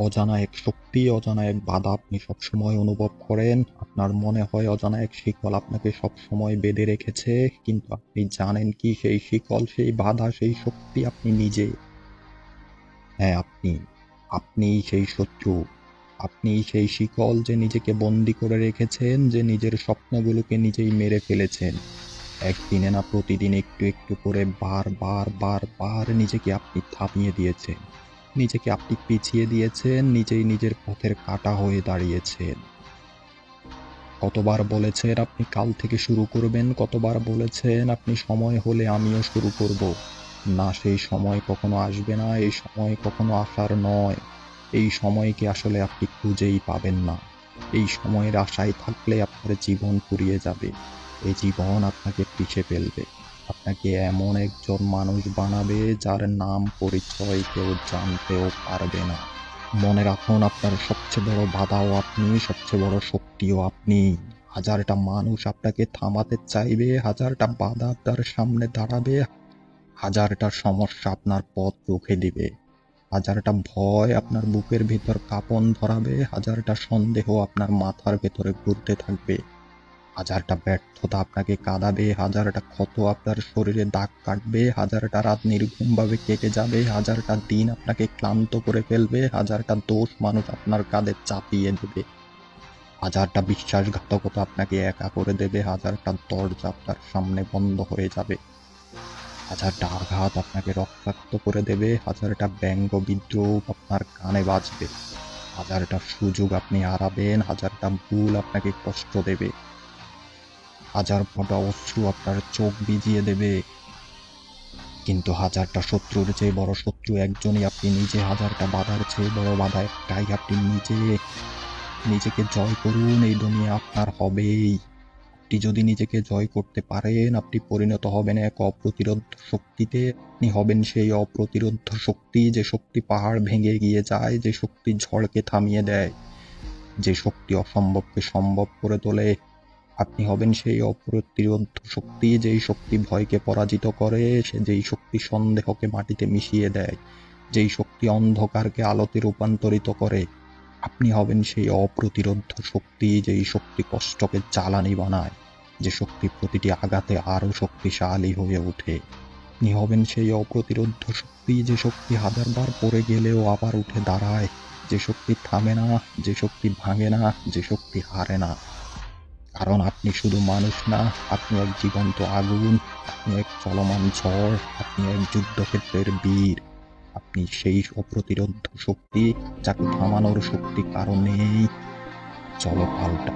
অজানা এক শক্তি, অজানা এক বাধা আপনি সবসময় অনুভব করেন। আপনার মনে হয় অজানা এক শিকল আপনাকে সবসময় বেঁধে রেখেছে। কিন্তু আপনি জানেন কি সেই শিকল, সেই বাধা, সেই শক্তি আপনি নিজে। হ্যাঁ, আপনি। আপনিই সেই শত্রু। আপনিই সেই শিকল যে নিজেকে বন্দী করে রেখেছেন, যে নিজের স্বপ্নগুলোকে নিজেই মেরে ফেলেছেন। একদিনে না প্রতিদিন একটু, একটু করে বার নিজেকে আপনি থামিয়ে দিয়েছেন। নিজেকে আপনি পিছিয়ে দিয়েছেন, নিজেই নিজের পথের কাঁটা হয়ে দাঁড়িয়েছেন। কতবার বলেছেন আপনি কাল থেকে শুরু করবেন, কতবার বলেছেন আপনি সময় হলে আমিও শুরু করব। না, সেই সময় কখনো আসবে না, এই সময় কখনো আসার নয়। এই সময়কে আসলে আপনি খুঁজেই পাবেন না। এই সময়ের আশায় থাকলে আপনার জীবন ফুরিয়ে যাবে। এই জীবন আপনাকে পিষে ফেলবে। আপনাকে এমন একজন মানুষ বানাবে যার নাম পরিচয় কেউ জানতেও পারবে না। মনে রাখুন, আপনার সবচেয়ে বড় বাধাও আপনি, সবচেয়ে বড় শক্তিও আপনি। হাজারটা মানুষ আপনাকে থামাতে চাইবে, হাজারটা বাধা আপনার সামনে দাঁড়াবে, হাজারটা সমস্যা আপনার পথ রুখে দিবে, হাজারটা ভয় আপনার বুকের ভিতর কাঁপন ধরাবে, হাজারটা সন্দেহ আপনার মাথার ভেতরে ঘুরতে থাকবে, হাজারটা ব্যর্থতা আপনাকে কাঁদাবে, হাজারটা ক্ষত আপনার শরীরে দাগ কাটবে, হাজারটা রাত নির্ঘুমভাবে কেটে যাবে, হাজারটা দিন আপনাকে ক্লান্ত করে ফেলবে, হাজারটা দোষ মানুষ আপনার কাঁধে চাপিয়ে দেবে, হাজারটা বিশ্বাসঘাতকতা আপনাকে একা করে দেবে, হাজারটা দরজা আপনার সামনে বন্ধ হয়ে যাবে, হাজারটা আঘাত আপনাকে রক্তাক্ত করে দেবে, হাজারটা ব্যঙ্গ বিদ্রূপ আপনার কানে বাজবে, হাজারটা সুযোগ আপনি হারাবেন, হাজারটা ভুল আপনাকে কষ্ট দেবে, হাজার ফোঁটা অশ্রু আপনার চোখ ভিজিয়ে দেবে। কিন্তু হাজারটা শত্রুর চেয়ে বড় শত্রু একজনই আপনি নিজে, হাজারটা বাধার চেয়ে বড় বাধা একটাই, আপনি নিজে। নিজেকে জয় করুন, এই দুনিয়া আপনার হবেই। আপনি যদি নিজেকে জয় করতে পারেন, আপনি পরিণত হবেন এক অপ্রতিরোধ শক্তিতে। আপনি হবেন সেই অপ্রতিরোধ শক্তি, যে শক্তি পাহাড় ভেঙে গিয়ে যায়, যে শক্তি ঝড়কে থামিয়ে দেয়, যে শক্তি অসম্ভবকে সম্ভব করে তোলে। আপনি হবেন সেই অপ্রতিরোধ শক্তি, যেই শক্তি ভয়কে পরাজিত করে, সে যেই শক্তি সন্দেহকে মাটিতে মিশিয়ে দেয়, যেই শক্তি অন্ধকারকে আলোতে রূপান্তরিত করে। আপনি হবেন সেই অপ্রতিরোধ শক্তি, যেই শক্তি কষ্টকে জ্বালানি বানায়, যে শক্তি প্রতিটি আঘাতে আরো শক্তিশালী হয়ে ওঠে। আপনি হবেন সেই অপ্রতিরোধ শক্তি, যে শক্তি হাজারবার পড়ে গেলেও আবার উঠে দাঁড়ায়, যে শক্তি থামে না, যে শক্তি ভাঙে না, যে শক্তি হারে না। কারণ আপনি শুধু মানুষ না, আপনি এক জীবন্ত আগুন, আপনি এক চলমান ঝড়, আপনি এক যুদ্ধক্ষেত্রের বীর। আপনি সেই অপ্রতিরোধ্য শক্তি, যাকে থামানোর শক্তি কারো নেই। চলো পাল্টা